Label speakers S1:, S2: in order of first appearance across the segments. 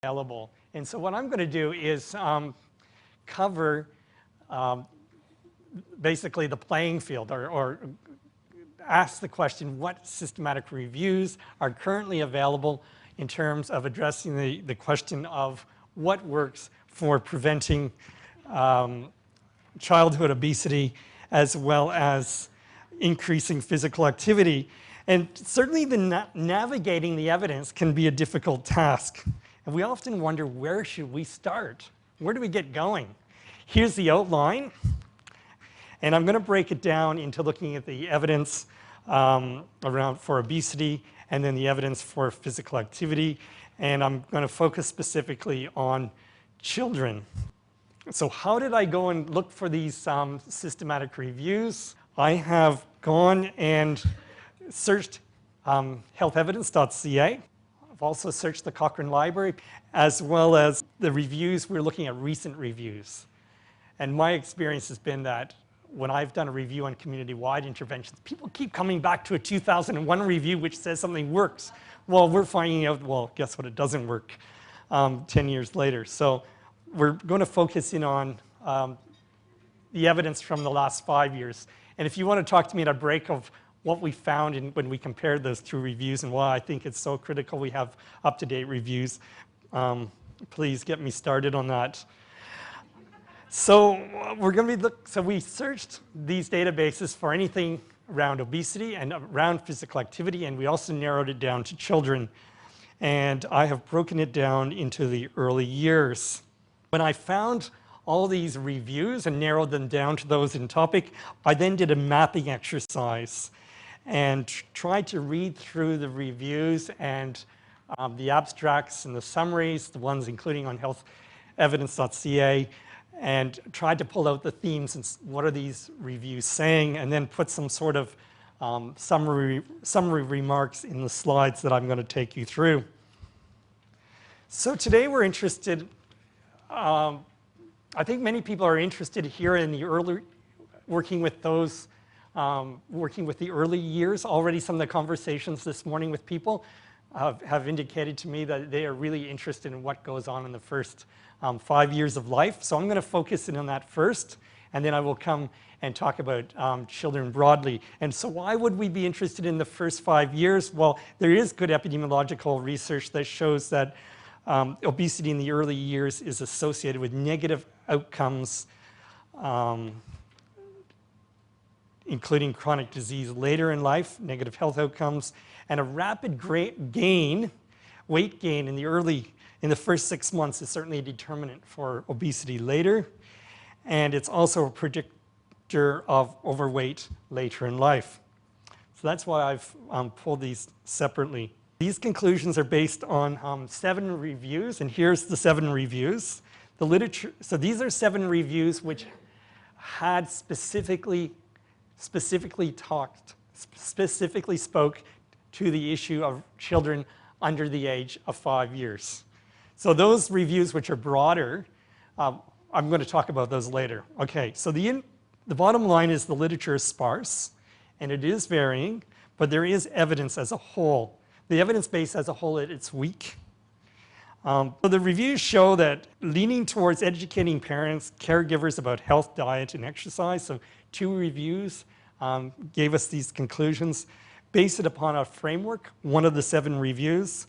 S1: available. And so what I'm going to do is cover basically the playing field, or ask the question, what systematic reviews are currently available in terms of addressing the question of what works for preventing childhood obesity as well as increasing physical activity. And certainly navigating the evidence can be a difficult task. And we often wonder, where should we start? Where do we get going? Here's the outline. And I'm going to break it down into looking at the evidence for obesity and then the evidence for physical activity. And I'm going to focus specifically on children. So how did I go and look for these systematic reviews? I have gone and searched healthevidence.ca. I've also searched the Cochrane Library, as well as the reviews. We're looking at recent reviews. And my experience has been that when I've done a review on community-wide interventions, people keep coming back to a 2001 review which says something works. Well, we're finding out, well, guess what, it doesn't work 10 years later. So we're going to focus in on the evidence from the last 5 years. And if you want to talk to me at a break of what we found when we compared those two reviews and why I think it's so critical we have up-to-date reviews, please get me started on that. So we're going to be so we searched these databases for anything around obesity and around physical activity, and we also narrowed it down to children. And I have broken it down into the early years. When I found all these reviews and narrowed them down to those in topic, I then did a mapping exercise and tried to read through the reviews and the abstracts and the summaries, the ones including on healthevidence.ca, and tried to pull out the themes and what are these reviews saying, and then put some sort of summary remarks in the slides that I'm going to take you through. So today we're interested, I think many people are interested here in the early, working with the early years. Already some of the conversations this morning with people have indicated to me that they are really interested in what goes on in the first 5 years of life. So I'm going to focus in on that first, and then I will come and talk about children broadly. And so why would we be interested in the first 5 years? Well, there is good epidemiological research that shows that obesity in the early years is associated with negative outcomes, including chronic disease later in life, negative health outcomes, and a rapid weight gain in the first 6 months is certainly a determinant for obesity later, and it's also a predictor of overweight later in life. So that's why I've pulled these separately. These conclusions are based on 7 reviews, and here's the 7 reviews. The literature, so these are 7 reviews which had specifically spoke to the issue of children under the age of 5 years. So those reviews which are broader, I'm going to talk about those later. Okay, so the bottom line is the literature is sparse, and it is varying, but there is evidence as a whole. The evidence base as a whole, it's weak. So the reviews show that leaning towards educating parents, caregivers about health, diet, and exercise. So 2 reviews gave us these conclusions. Base it upon a framework, one of the 7 reviews.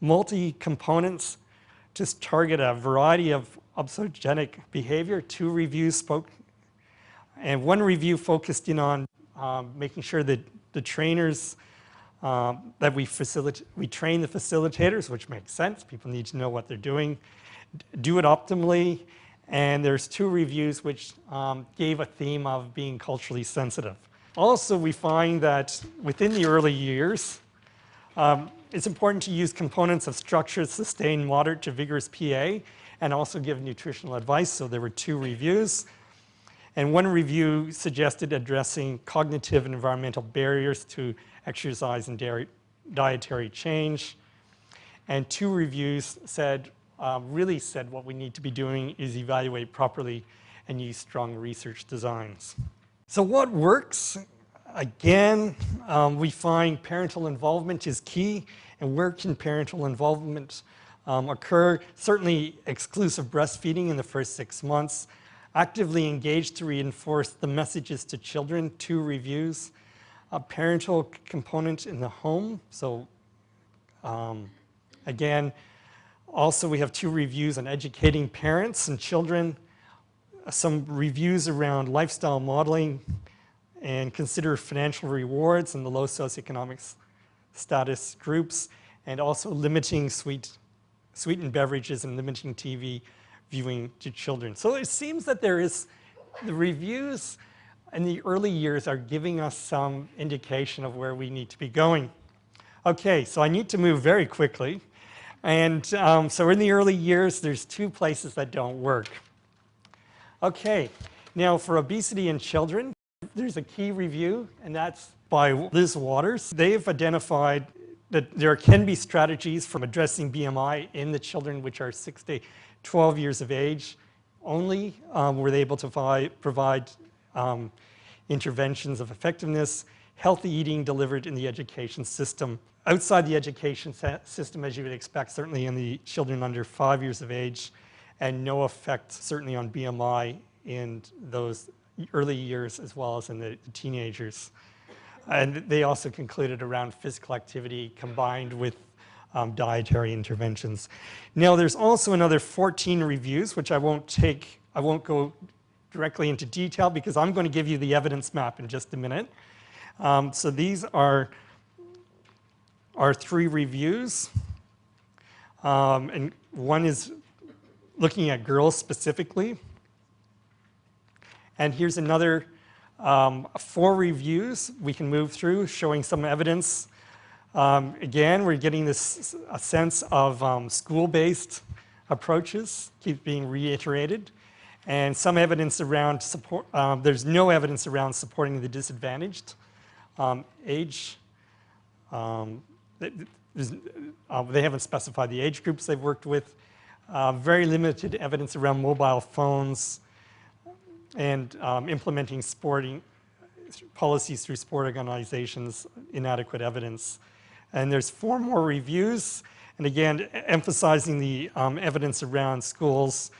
S1: Multi-components to target a variety of obesogenic behavior. 2 reviews spoke, and 1 review focused in on making sure that the trainers, that we train the facilitators, which makes sense. People need to know what they're doing, do it optimally. And there's 2 reviews which gave a theme of being culturally sensitive. Also, we find that within the early years, it's important to use components of structured, sustained, moderate to vigorous PA, and also give nutritional advice. So there were 2 reviews. And 1 review suggested addressing cognitive and environmental barriers to exercise and dietary change. And 2 reviews really said what we need to be doing is evaluate properly and use strong research designs. So what works? Again, we find parental involvement is key. And where can parental involvement occur. Certainly exclusive breastfeeding in the first 6 months. Actively engaged to reinforce the messages to children, 2 reviews. A parental component in the home. So again, also we have 2 reviews on educating parents and children. Some reviews around lifestyle modeling and consider financial rewards in the low socioeconomic status groups, and also limiting sweetened beverages and limiting TV viewing to children. So it seems that the reviews in the early years are giving us some indication of where we need to be going. Okay, so I need to move very quickly. And so in the early years, there's 2 places that don't work. Okay, now for obesity in children, there's a key review, and that's by Liz Waters. They've identified that there can be strategies from addressing BMI in the children which are 6 to 12 years of age. Only were they able to provide interventions of effectiveness, healthy eating delivered in the education system. Outside the education system, as you would expect, certainly in the children under 5 years of age, and no effect certainly on BMI in those early years as well as in the teenagers. And they also concluded around physical activity combined with dietary interventions. Now there's also another 14 reviews, which I won't go directly into detail because I'm going to give you the evidence map in just a minute. So these are 3 reviews. And one is looking at girls specifically. And here's another 4 reviews we can move through showing some evidence. Again, we're getting a sense of school-based approaches, keep being reiterated. And some evidence around support, there's no evidence around supporting the disadvantaged age. They haven't specified the age groups they've worked with. Very limited evidence around mobile phones and implementing sporting policies through sport organizations, inadequate evidence. And there's 4 more reviews, and again, emphasizing the evidence around schools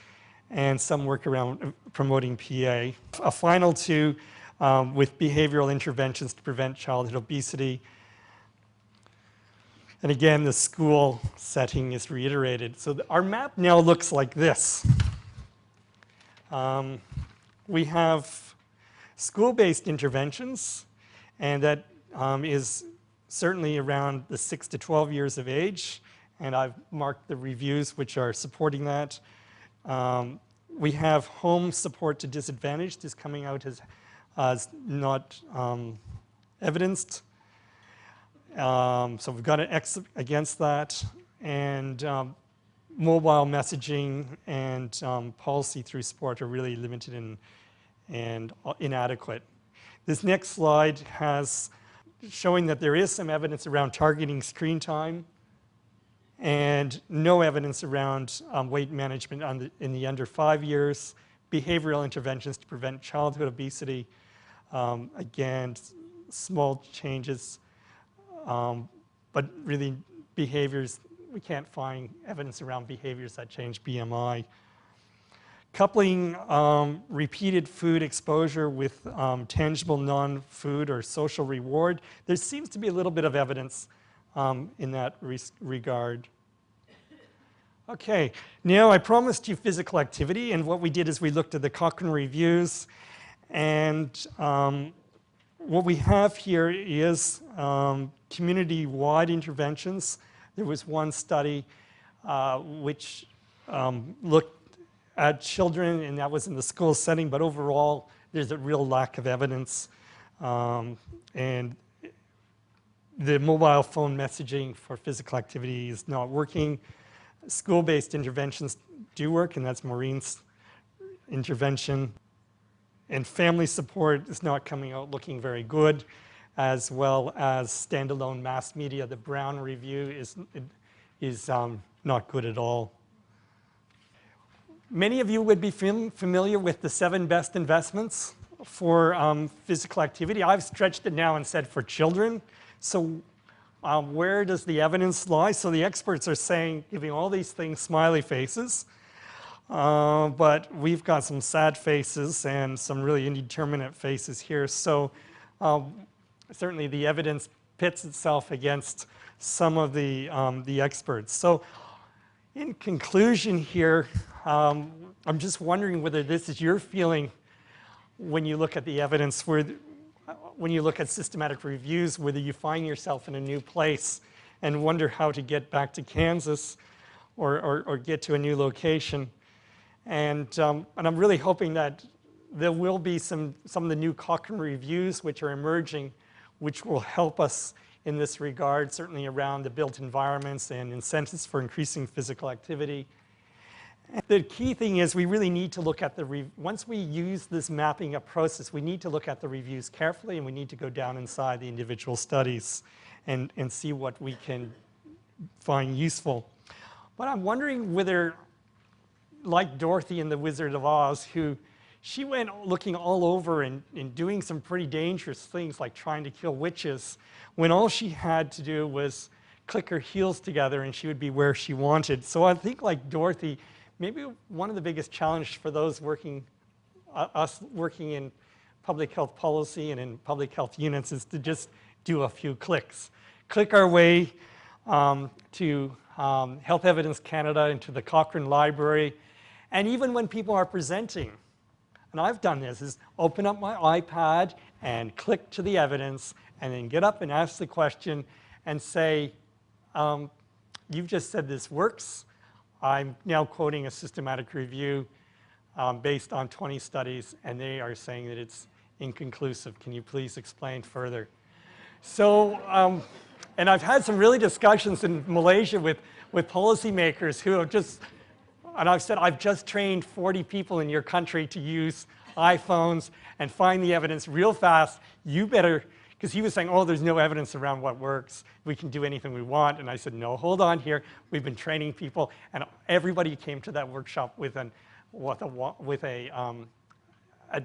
S1: and some work around promoting PA. A final 2 with behavioral interventions to prevent childhood obesity. And again, the school setting is reiterated. So our map now looks like this. We have school-based interventions, and that is certainly around the 6 to 12 years of age, and I've marked the reviews which are supporting that. We have home support to disadvantaged is coming out as not evidenced. So we've got an X against that, and mobile messaging and policy through sport are really limited and inadequate. This next slide has showing that there is some evidence around targeting screen time and no evidence around weight management in the under 5 years, behavioral interventions to prevent childhood obesity. Again, small changes, but really behaviors, we can't find evidence around behaviors that change BMI. Coupling repeated food exposure with tangible non-food or social reward, there seems to be a little bit of evidence in that regard. Okay, now I promised you physical activity, and what we did is we looked at the Cochrane reviews, and what we have here is community-wide interventions. There was one study which looked at children, and that was in the school setting, but overall there's a real lack of evidence. And the mobile phone messaging for physical activity is not working. School-based interventions do work, and that's Maureen's intervention. And family support is not coming out looking very good, as well as standalone mass media. The Brown review is not good at all. Many of you would be familiar with the 7 best investments for physical activity. I've stretched it now and said for children. So Where does the evidence lie? So the experts are saying, giving all these things smiley faces, but we've got some sad faces and some really indeterminate faces here. So certainly the evidence pits itself against some of the experts. So in conclusion here, I'm just wondering whether this is your feeling when you look at the evidence, when you look at systematic reviews, whether you find yourself in a new place and wonder how to get back to Kansas or get to a new location. And I'm really hoping that there will be some of the new Cochrane reviews which are emerging, which will help us in this regard, certainly around the built environments and incentives for increasing physical activity. And the key thing is we really need to look at once we use this mapping up process, we need to look at the reviews carefully, and we need to go down inside the individual studies and see what we can find useful. But I'm wondering whether, like Dorothy in The Wizard of Oz, she went looking all over and doing some pretty dangerous things like trying to kill witches, when all she had to do was click her heels together and she would be where she wanted. So I think, like Dorothy, maybe one of the biggest challenges for those us working in public health policy and in public health units is to just do a few clicks. Click our way to Health Evidence Canada, into the Cochrane Library, and even when people are presenting, and I've done this, is open up my iPad and click to the evidence and then get up and ask the question and say, you've just said this works. I'm now quoting a systematic review based on 20 studies, and they are saying that it's inconclusive. Can you please explain further? So, and I've had some really discussions in Malaysia with policymakers who have just, and I've said, I've just trained 40 people in your country to use iPhones and find the evidence real fast. You better, because he was saying, oh, there's no evidence around what works. We can do anything we want. And I said, no, hold on here. We've been training people. And everybody came to that workshop with a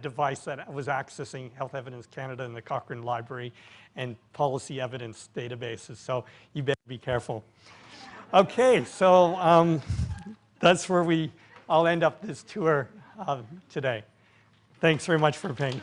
S1: device that was accessing Health Evidence Canada and the Cochrane Library and policy evidence databases. So you better be careful. Okay, so that's where I'll end up this tour today. Thanks very much for paying.